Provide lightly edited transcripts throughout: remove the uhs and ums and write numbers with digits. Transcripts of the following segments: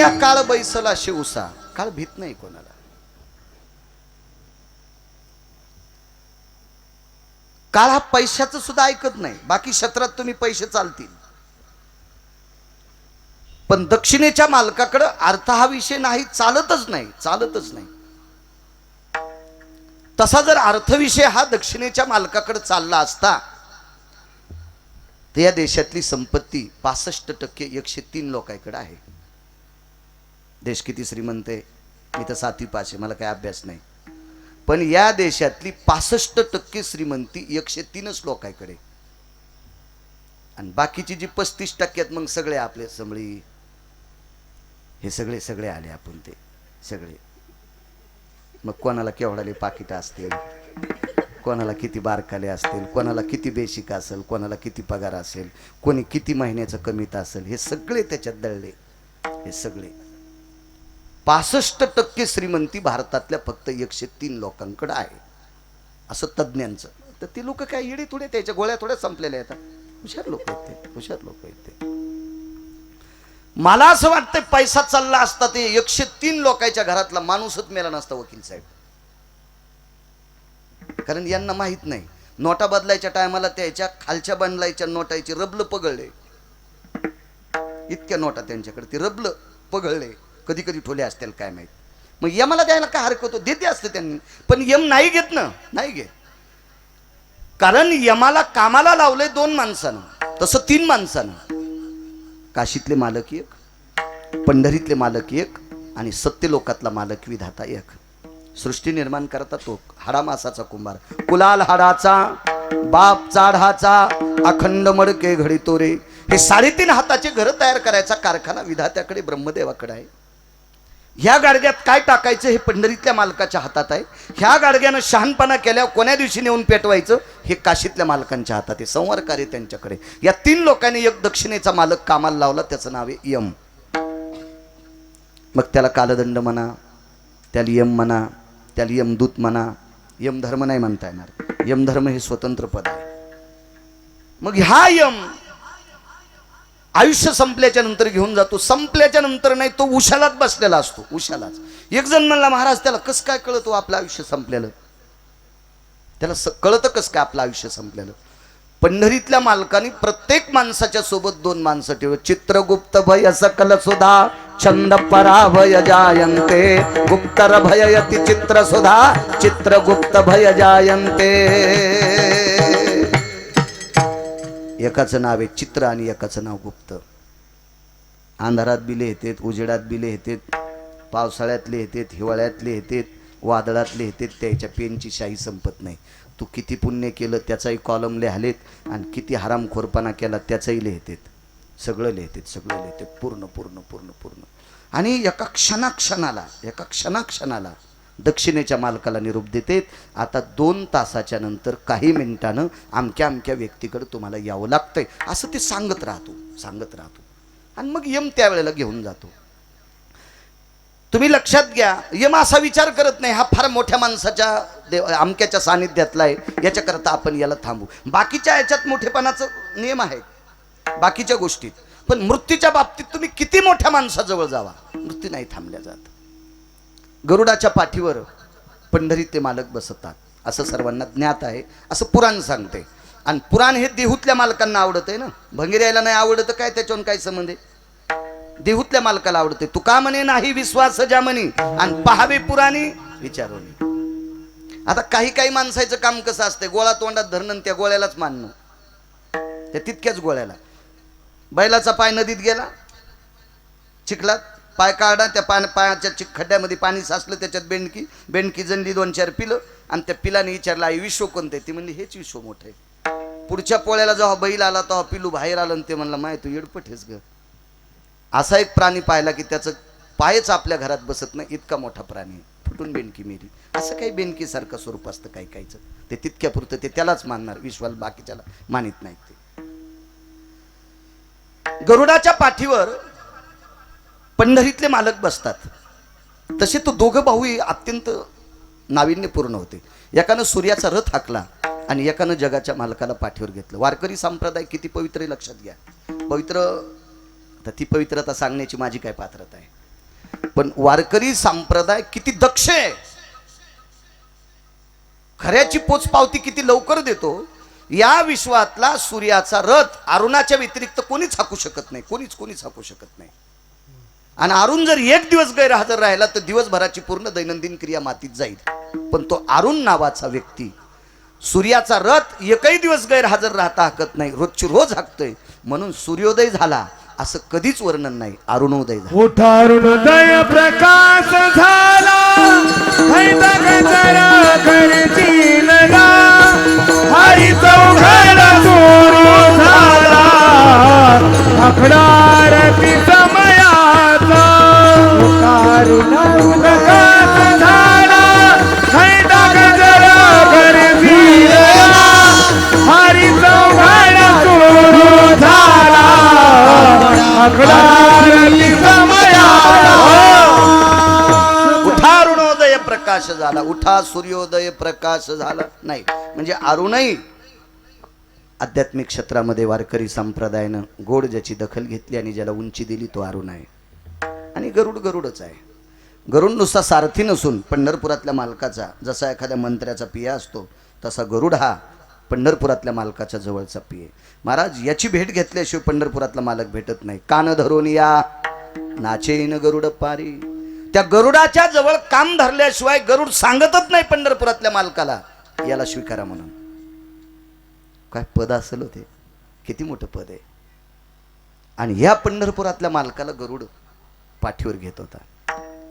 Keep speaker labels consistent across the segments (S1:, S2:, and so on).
S1: या काळ बैसला शिवसा, काळ भीत नाही कोणाला. काळ हा पैशाचं सुद्धा ऐकत नाही. बाकी क्षेत्रात तुम्ही पैसे चालतील, पण दक्षिणेच्या मालकाकडे अर्थ हा विषय नाही, चालतच नाही, चालतच नाही. तसा जर अर्थविषय हा दक्षिणेच्या मालकाकडे चालला असता तर या देशातली संपत्ती 65% 103 लोकांकडे आहे. देश किती श्रीमंत आहे मी तर 7वी पास आहे, मला काही अभ्यास नाही, पण या देशातली 65% श्रीमंती 103च लोकांकडे. आणि बाकीची जी 35% आहेत मग सगळे आपले समळी हे सगळे सगळे आले आपण ते सगळे. मग कोणाला केवढाले पाकिट असतील, कोणाला किती बारकाले असतील, कोणाला किती बेसिक असेल, कोणाला किती पगार असेल, कोणी किती महिन्याचं कमीत असेल, हे सगळे त्याच्यात दळले. हे सगळे 65% श्रीमंती भारतातल्या फक्त 103 लोकांकडे आहे असं तज्ज्ञांचं. तर ती लोक काय येडी थोडे, त्याच्या गोळ्या थोड्या संपलेल्या आहेत. हुशार लोक आहेत ते, हुशार लोक आहेत ते. मला असं वाटतं पैसा चालला असता ते 103 लोकांच्या घरातला माणूसच मेला नसता वकील साहेब. कारण यांना माहित नाही नोटा बदलायच्या टायमाला त्याच्या खालच्या बंडलायच्या नोटाची रबल पगळले. इतक्या नोटा त्यांच्याकडे, ते रबल पगळले, कधी कधी ठोले असतील काय माहित. मग यमाला द्यायला काय हरकत होतो, देते असते त्यांनी, पण यम नाही घेत ना, नाही घेत. कारण यमाला कामाला लावले 2 माणसानं, तसं 3 माणसानं. काशीतले मालक एक, पंढरीतले मालक एक, आणि सत्यलोकातला मालक विधाता एक. सृष्टी निर्माण करता तो हाडामासाचा कुंभार. कुलाल हाडाचा बाप चाढाचा, अखंड मडके घडी तोरे. हे 3.5 हाताचे घर तयार करायचा कारखाना विधात्याकडे ब्रह्मदेवाकडे आहे. ह्या गाडग्यात काय टाकायचं हे पंढरीतल्या मालकाच्या हातात आहे. ह्या गाडग्यानं शहाणपणा केल्यावर कोण्या दिवशी नेऊन पेटवायचं हे काशीतल्या मालकांच्या हातात आहे. संवार कार्य त्यांच्याकडे. या 3 लोकांनी एक दक्षिणेचा मालक कामाला लावला, त्याचं नाव आहे यम. मग त्याला कालदंड म्हणा, त्याला यम म्हणा, त्याला यमदूत म्हणा. यमधर्म नाही म्हणता येणार, यमधर्म हे स्वतंत्र पद आहे. मग ह्या यम आयुष्य संपल्याच्या नंतर घेऊन जातो. संपल्याच्या नंतर नाही, तो उशालाच बसलेला असतो, उशालाच. एक जण म्हणला, महाराज त्याला कसं काय कळतो आपलं आयुष्य संपलेलं, त्याला कळतं कसं काय आपलं आयुष्य संपलेलं. पंढरीतल्या मालकाने प्रत्येक माणसाच्या सोबत 2 माणसं ठेवलं. चित्रगुप्त भय सकल सुधा, छंद पराभय जायंते. गुप्तर भययति चित्र सुधा, चित्रगुप्त भय जायंते. एकाचं नाव आहे चित्र आणि एकाचं नाव गुप्त. अंधारात बी लिहितेत, उजेडात बी लिहितेत, पावसाळ्यात लिहितेत, हिवाळ्यात लिहितेत, वादळात लिहितेत. त्याच्या पेनची शाही संपत नाही. तू किती पुण्य केलं त्याचाही कॉलम लिहालेत, आणि किती हरामखोरपणा केला त्याचाही लिहितेत. सगळं लिहितेत, सगळं लिहितेत, पूर्ण पूर्ण पूर्ण पूर्ण. आणि एका क्षणाक्षणाला दक्षिणेच्या मालकाला निरोप देतेत, आता 2 तासाच्या नंतर काही मिनिटानं अमक्या अमक्या व्यक्तीकडे तुम्हाला यावं लागतंय, असं ते सांगत राहतो. आणि मग यम त्यावेळेला घेऊन जातो. तुम्ही लक्षात घ्या, यम असा विचार करत नाही हा फार मोठ्या माणसाच्या अमक्याच्या सानिध्यातला आहे, याच्याकरता आपण याला थांबू. बाकीच्या याच्यात मोठेपणाचं नियम आहे बाकीच्या गोष्टीत, पण मृत्यूच्या बाबतीत तुम्ही किती मोठ्या माणसाजवळ जावा, मृत्यू नाही थांबल्या जात. गरुडाच्या पाठीवर पंढरीत ते मालक बसतात असं सर्वांना ज्ञात आहे, असं पुराण सांगते. आणि पुराण हे देहूतल्या मालकांना आवडत आहे ना, भंगेऱ्याला नाही आवडत काय, त्याच्यावर काय संबंध आहे. देहूतल्या मालकाला आवडते. तुका म्हणे नाही विश्वास ज्या म्हणी, आणि पहावे पुराणी विचारून. आता काही माणसाचं काम कसं असतंय, गोळा तोंडात धरणं त्या गोळ्यालाच मानणं, त्या तितक्याच गोळ्याला. बैलाचा पाय नदीत गेला, चिखलात पाय काढा, त्या पायाच्या खड्ड्यामध्ये पाणी साचलं, त्याच्यात बेंडकी जनली, 2-4 पिलं, आणि त्या पिलाने विचारलं आई विश्व कोणतं आहे. ती म्हणली हेच विश्व मोठं आहे. पुढच्या पोळ्याला जेव्हा बैल आला तेव्हा पिलू बाहेर आलं, आणि ते म्हणलं माय तू येडपट हेच ग. असा एक प्राणी पाहिला की त्याचं पायच आपल्या घरात बसत नाही, इतका मोठा प्राणी, फुटून बेंडकी मेली. असं काही बेंडकी सारखं स्वरूप असतं काहीचं, ते तितक्या पुरतं ते त्यालाच मानणार, विश्वाला बाकीच्याला मानित नाही. ते गरुडाच्या पाठीवर पंढरीतले मालक बसतात. तसे तो दोघं भाऊही अत्यंत नाविन्यपूर्ण होते. एकानं सूर्याचा रथ हाकला आणि एकानं जगाच्या मालकाला पाठीवर घेतलं. वारकरी संप्रदाय किती पवित्र आहे लक्षात घ्या. पवित्र, तर ती पवित्रता सांगण्याची माझी काय पात्रता आहे. पण वारकरी संप्रदाय किती दक्ष आहे, खऱ्याची पोचपावती किती लवकर देतो. या विश्वातला सूर्याचा रथ अरुणाच्या व्यतिरिक्त कोणीच हाकू शकत नाही, कोणीच हाकू शकत नाही. आणि अरुण जर एक दिवस गैरहजर राहिला तर दिवसभराची पूर्ण दैनंदिन क्रिया मातीत जाईल. पण तो अरुण नावाचा व्यक्ती सूर्याचा रथ एकही दिवस गैरहजर राहता हाकत नाही, रोजची रोज हाकतोय. म्हणून सूर्योदय झाला असं कधीच वर्णन नाही, अरुणोदय झाला.
S2: उठा अरुणोदय प्रकाश झाला, हरी चौघडा सुरू झाला, आखडारती समयाचा. प्रकाश झाला, हरी चौघडा सुरू झाला, आखडारती समयाचा.
S1: उठा अरुणोदय प्रकाश झाला, उठा सूर्योदय प्रकाश झाला नाही. म्हणजे अरुणही आध्यात्मिक क्षेत्रामध्ये वारकरी संप्रदायानं गोड ज्याची दखल घेतली आणि ज्याला उंची दिली तो अरुण आहे. आणि गरुडच आहे. गरुड नुसता सारथी नसून पंढरपुरातल्या मालकाचा, जसा एखाद्या मंत्र्याचा पिया असतो तसा गरुड हा पंढरपुरातल्या मालकाच्या जवळचा पिये. महाराज याची भेट घेतल्याशिवाय पंढरपुरातला मालक भेटत नाही. कान धरून या नाचेन गरुड पारी. त्या गरुडाच्या जवळ काम धरल्याशिवाय गरुड सांगतच नाही पंढरपुरातल्या मालकाला याला स्वीकारा म्हणून. काय पद असेल होते, किती मोठं पद आहे. आणि ह्या पंढरपुरातल्या मालकाला गरुड पाठीवर घेत होता.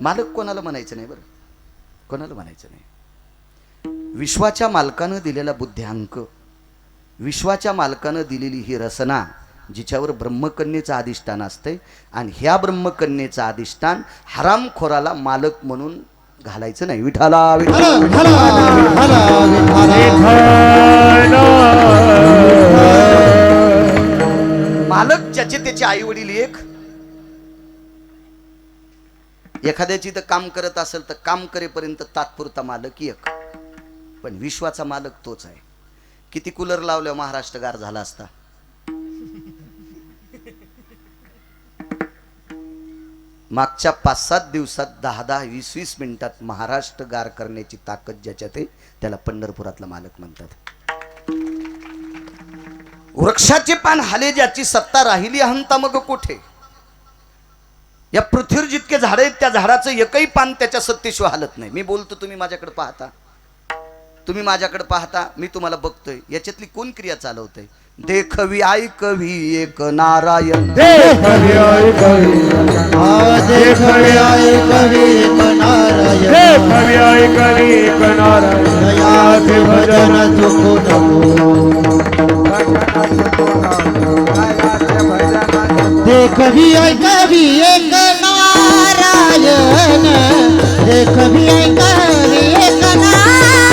S1: मालक कोणाला म्हणायचं नाही, बरं कोणाला म्हणायचं नाही. विश्वाच्या मालकानं दिलेला बुद्ध्यांक, विश्वाच्या मालकानं दिलेली ही रसना जिच्यावर ब्रह्मकन्येचं अधिष्ठान असते. आणि ह्या ब्रह्मकन्येचं अधिष्ठान हरामखोराला मालक म्हणून घालायचं नाही. विठाला मालक ज्याचे त्याचे आई वडील एक. एखाद्याची तर काम करत असेल तर काम करेपर्यंत तात्पुरता मालक एक, पण विश्वाचा मालक तोच आहे. किती कूलर लावल्या महाराष्ट्र गार झाला असता. मागच्या 5-7 दिवसात 10-10, 20-20 मिनिटात महाराष्ट्र गार करण्याची ताकद ज्याच्यात आहे त्याला पंढरपुरातला मालक म्हणतात. वृक्षाचे पान हाले ज्याची सत्ता राहिली अहंता मग कोठे. या पृथ्वीवर जितके झाड आहेत त्या झाडाचं एकही पान त्याच्या सत्तेशिवाय हालत नाही. मी बोलतो, तुम्ही माझ्याकडे पाहता, तुम्ही माझ्याकडे पाहता, मी तुम्हाला बघतोय. याच्यातली कोण क्रिया चालवतंय. देखवी ऐकवी एक नारायण,
S2: देखवी ऐकवी, देखवी ऐकवी एक नारायण, देखवी ऐकवी एक नारायण, दयाचे भजन चुकू नको. देखवी ऐकवी एक नारायण, देखवी ऐकवी एक नारायण,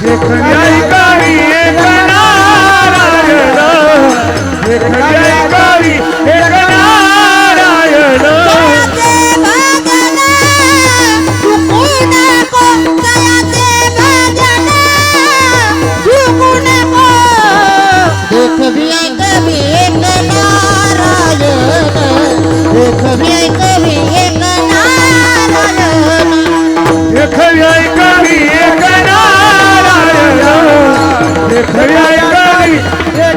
S2: देखवी ऐकवी एक नारायण, देखवी ऐकवी एक नारायण. देखवी ऐकवी एक नारायण, देखवी ऐकवी एक नारायण, देखवी ऐकवी एक नारायण, देखवी ऐकवी एक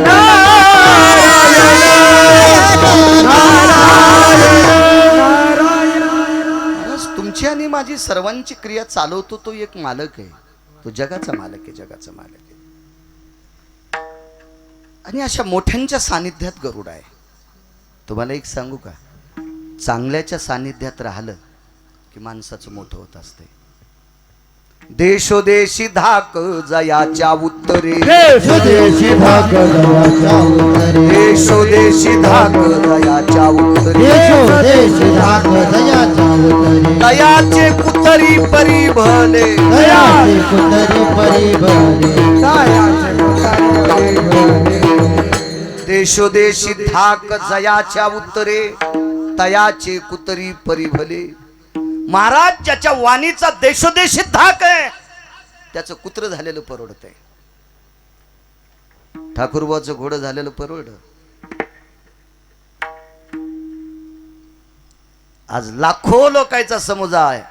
S1: महाराज तुमची आणि माझी सर्वांची क्रिया चालवतो तो एक मालक आहे. तो जगाचा मालक आहे, जगाचा मालक आहे. आणि अशा मोठ्यांच्या सानिध्यात गरुड आहे. तुम्हाला एक सांगू का, चांगल्याच्या सानिध्यात राहिलं की माणसाचं मोठं होत असते. देशोदेशी धाक जयाच्या उत्तरे,
S2: देशोदेशी धाक जयाच्या उत्तरे,
S1: देशोदेशी धाक जयाच्या उत्तरे,
S2: देशोदेशी धाक जयाच्या उत्तरे,
S1: दयाचे कुतरी परिभले,
S2: दयाचे कुतरी परिभले, दयाचे कुतरी परिभले.
S1: देशोदेशी धाक जयाच्या उत्तरे, तयाचे कुतरी परिभले. महाराज ज्याच्या वाणीचा देशोदेशी धाक आहे त्याचं कुत्र झालेलं परवडत आहे. ठाकूरबाचं घोडं झालेलं परवड. आज लाखो लोकांचा समुदाय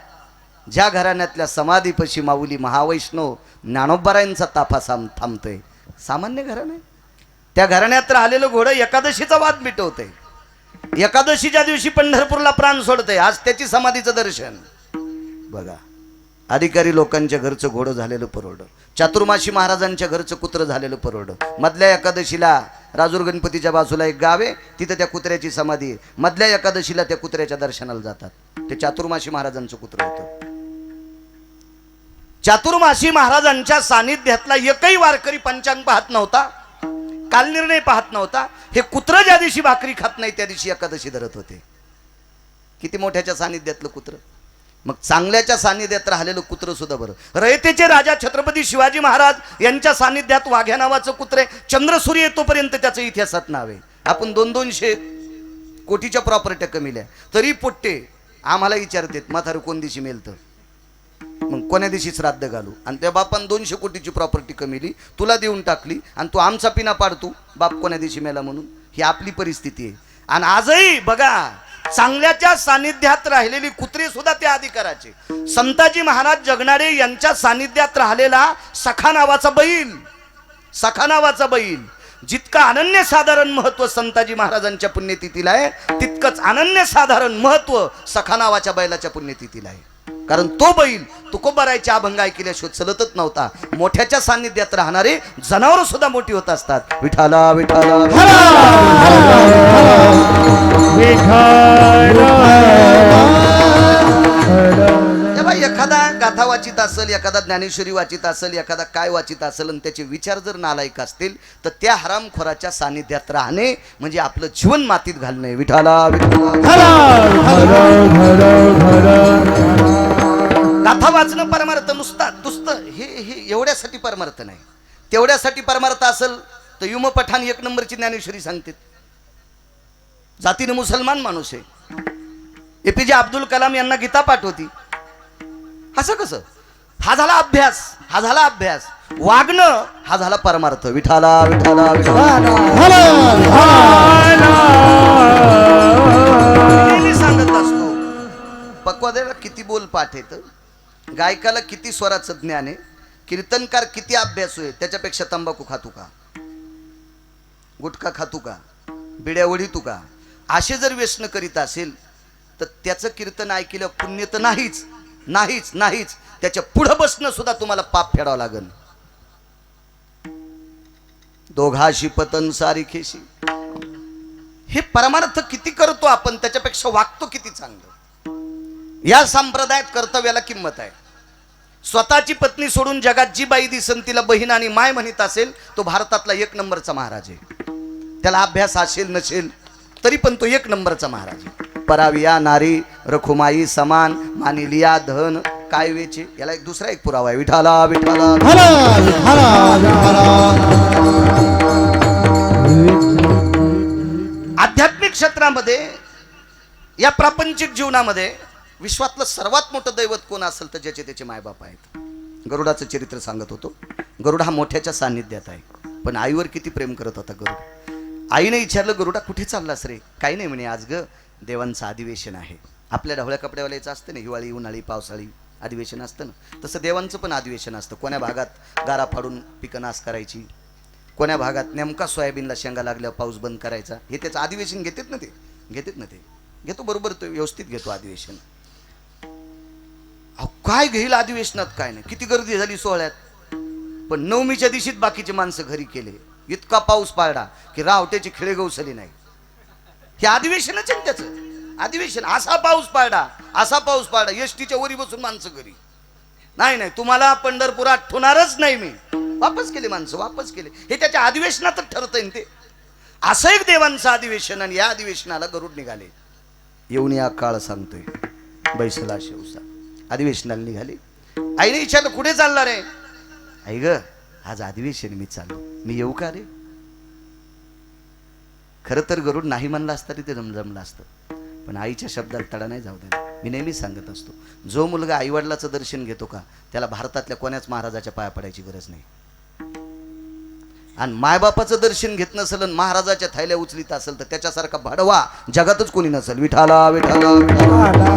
S1: ज्या घराण्यातल्या समाधीपशी माऊली महावैष्णव ज्ञानोबरायांचा ताफा थांबतोय, सामान्य घराणं आहे. त्या घराण्यात राहिलेलं घोडं एकादशीचा वाद मिटवतंय. एकादशीच्या दिवशी पंढरपूरला प्राण सोडतंय. आज त्याची समाधीचं दर्शन बघा. अधिकारी लोकांच्या घरचं घोडं झालेलं परवडं, चातुर्माशी महाराजांच्या घरचं कुत्रं झालेलं परवडं. मधल्या एकादशीला राजूर गणपतीच्या बाजूला एक गाव आहे, तिथं त्या कुत्र्याची समाधी आहे. मधल्या एकादशीला त्या कुत्र्याच्या दर्शनाला जातात. ते चातुर्माशी महाराजांचं कुत्रं होतं. चातुर्माशी महाराजांच्या सानिध्यातला एकही वारकरी पंचांग पाहत नव्हता, कालनिर्णय पाहत नव्हता. हे कुत्रं ज्या दिवशी भाकरी खात नाही त्या दिवशी एकादशी धरत होते. किती मोठ्याच्या सानिध्यातलं कुत्रं. मग चांगल्याच्या सानिध्यात राहिलेलं कुत्रं सुद्धा बरं. रयतेचे राजा छत्रपती शिवाजी महाराज यांच्या सानिध्यात वाघ्या नावाचं कुत्रे चंद्रसूर्य येतोपर्यंत त्याचं इतिहासात नाव आहे. आपण 200 कोटीच्या प्रॉपर्ट्या कमिल्या तरी पोट्टे आम्हाला विचारतात म्हातारं कोण दिवशी मेलतं, मग कोण्या दिवशी श्राद्ध घालू. आणि त्या बापान 200 कोटीची प्रॉपर्टी कमिली, तुला देऊन टाकली आणि तू आमचा पिना पाडतो बाप कोण्या दिवशी मेला म्हणून. ही आपली परिस्थिती आहे. आणि आजही बघा चांगल्याच्या सानिध्यात राहिलेली कुत्री सुद्धा त्या अधिकाराचे. संताजी महाराज जगणारे यांच्या सानिध्यात राहिलेला सखा नावाचा बैल, सखा नावाचा बैल जितका अनन्यसाधारण महत्व संताजी महाराजांच्या पुण्यतिथीला आहे, तितकंच अनन्यसाधारण महत्व सखा नावाच्या बैलाच्या पुण्यतिथीला आहे. कारण तो बैल तुकोबारायच्या अभंग ऐकल्याशिवाय चलतच नव्हता. मोठ्याच्या सानिध्यात राहणारे जनावर सुद्धा मोठी होत असतात. विठाला विठाला तेव्हा एखादा गाथा वाचित असेल, एखादा ज्ञानेश्वरी वाचित असेल, एखादा काय वाचित असेल आणि त्याचे विचार जर नालायक असतील तर त्या हरामखोराच्या सानिध्यात राहणे म्हणजे आपलं जीवन मातीत घालणे. विठाला गाथा वाचणं परमार्थ नुसतं हे एवढ्यासाठी परमार्थ नाही. तेवढ्यासाठी परमार्थ असेल तर युम पठाण 1 नंबरची ज्ञानेश्वरी सांगते. जातीने मुसलमान माणूस आहे. एपीजे अब्दुल कलाम यांना गीता पाठवती. असं कसं? हा झाला अभ्यास, हा झाला अभ्यास. वागणं हा झाला परमार्थ. विठाला विठाला मी सांगत असतो पक्वाद्याला किती बोल पाठ येतं, गायकाला किती स्वराचं ज्ञान आहे, कीर्तनकार किती अभ्यास आहे, त्याच्यापेक्षा तंबाखू खातू का, गुटखा खातू का, बिड्या ओढीतू का, असे जर व्यसन करीत असेल तर त्याचं कीर्तन ऐकलं पुण्य तर नाहीच नाहीच नाहीच. त्याच्या पुढं बसणं सुद्धा तुम्हाला पाप फेडावं लागेल. दोघाशी पतन सारिखेशी. हे परमार्थ किती करतो आपण, त्याच्यापेक्षा वागतो किती चांगलं. या संप्रदायात कर्तव्याला किंमत आहे. स्वतःची पत्नी सोडून जगात जी बाई दिसन तिला बहीण आणि माय म्हणत असेल तो भारतातला 1 नंबरचा महाराज आहे. त्याला अभ्यास असेल नसेल तरी पण तो 1 नंबरचा महाराज आहे. पराविया नारी रखुमाई समान मानिलिया धन काय वेचे. याला एक दुसरा एक पुरावा आहे. विठाला विठाला आध्यात्मिक क्षेत्रामध्ये या प्रापंचिक जीवनामध्ये विश्वातलं सर्वात मोठं दैवत कोण असेल तर ज्याचे त्याचे मायबाप आहेत. गरुडाचं चरित्र सांगत होतो. गरुड हा मोठ्याच्या सान्निध्यात आहे, पण आईवर किती प्रेम करत होता गरुड. आईने विचारलं गरुडा कुठे चाललास रे. काही नाही म्हणे, आज ग देवांचं अधिवेशन आहे. आपल्या ढवळ्या कपड्यावाल्याचं असतं ना, हिवाळी उन्हाळी पावसाळी अधिवेशन असतं ना, तसं देवांचं पण अधिवेशन असतं. कोण्या भागात गारा फाडून पिकं नाश करायची, कोण्या भागात नेमका सोयाबीनला शेंगा लागल्यावर पाऊस बंद करायचा, हे त्याचं अधिवेशन घेतात ना ते घेतो बरोबर. तो व्यवस्थित घेतो अधिवेशन. काय घेईल अधिवेशनात काय नाही. किती गर्दी झाली सोहळ्यात, पण नवमीच्या दिवशीत बाकीचे माणसं घरी केले. इतका पाऊस पाडला की रावट्याची खिळे गवसली नाही. हे अधिवेशनच आहे त्याचं अधिवेशन. असा पाऊस पाडला एसटीच्या वरी बसून माणसं घरी. नाही तुम्हाला पंढरपुरात ठेवणारच नाही मी. वापस केले माणसं, वापस केले. हे त्याच्या अधिवेशनातच ठरतंय ते. असं एक देवांचं अधिवेशन. आणि या अधिवेशनाला गरुड निघाले. येऊन या काळ सांगतोय बैसला शेवसा. अधिवेशनाला निघाले. आईने विचारलं कुठे चालला रे. आई ग आज अधिवेशन मी चाललो, मी येऊ का रे. खरं तर गरुड नाही म्हणला असता तिथे जमलं असतं, पण आईच्या शब्दाला तडा नाही जाऊ दे. मी नेहमी सांगत असतो, जो मुलगा आईवडिलाचं दर्शन घेतो का त्याला भारतातल्या कोण्याच महाराजाच्या पाया पडायची गरज नाही. आणि मायबापाचं दर्शन घेत नसेल आणि महाराजाच्या थैल्या उचलीत असेल तर त्याच्यासारखा भडवा जगातच कोणी नसेल. विठाला विठाला विठाला.